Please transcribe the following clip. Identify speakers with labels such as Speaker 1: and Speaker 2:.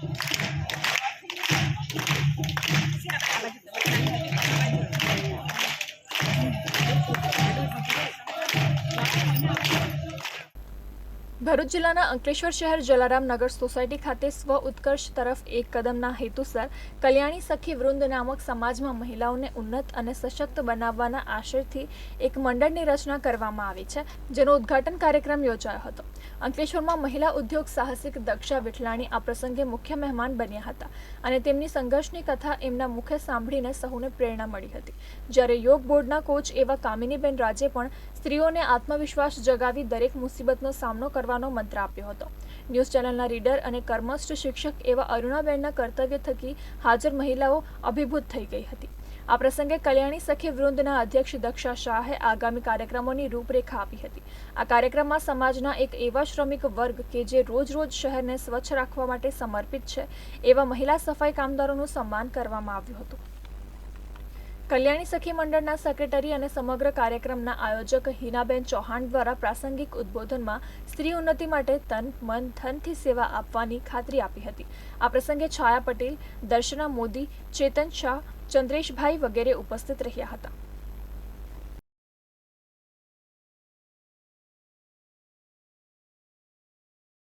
Speaker 1: ભરૂચ જિલ્લાના અંકલેશ્વર શહેર જલારામ નગર સોસાયટી ખાતે સ્વ ઉત્કર્ષ તરફ એક કદમના હેતુસર કલ્યાણી સખી વૃંદ નામક સમાજમાં મહિલાઓને ઉન્નત અને સશક્ત બનાવવાના આશયથી એક મંડળની રચના કરવામાં આવી છે, જેનો ઉદ્ઘાટન કાર્યક્રમ યોજાયો હતો। અંકલેશ્વરમાં મહિલા ઉદ્યોગ સાહસિક દક્ષા વિઠલાણી આ પ્રસંગે મુખ્ય મહેમાન બન્યા હતા અને તેમની સંઘર્ષની કથા એમના મુખે સાંભળીને સૌને પ્રેરણા મળી હતી। જ્યારે યોગ બોર્ડના કોચ એવા કામિનીબેન રાજે પણ સ્ત્રીઓને આત્મવિશ્વાસ જગાવી દરેક મુસીબતનો સામનો કરવાનો મંત્ર આપ્યો હતો। ન્યૂઝ ચેનલના રીડર અને કર્મસ્થ શિક્ષક એવા અરુણાબેનના કર્તવ્ય થકી હાજર મહિલાઓ અભિભૂત થઈ ગઈ હતી। આ પ્રસંગે કલ્યાણી સખી વૃંદના અધ્યક્ષ દક્ષા શાહે આગામી કાર્યક્રમોની રૂપરેખા આપી હતી। આ કાર્યક્રમમાં સમાજના એક એવા શ્રમિક વર્ગ કે જે રોજ શહેરને સ્વચ્છ રાખવા માટે સમર્પિત છે એવા મહિલા સફાઈ કામદારોનું સન્માન કરવામાં આવ્યું હતું। કલ્યાણી સખી મંડળના સેક્રેટરી અને સમગ્ર કાર્યક્રમના આયોજક હિનાબેન ચૌહાણ દ્વારા પ્રાસંગિક ઉદ્બોધનમાં સ્ત્રી ઉન્નતિ માટે તન મન ધનથી સેવા આપવાની ખાતરી આપી હતી। આ પ્રસંગે છાયા પટેલ, દર્શના મોદી, ચેતન શાહ, ચંદ્રેશભાઈ વગેરે ઉપસ્થિત રહ્યા હતા।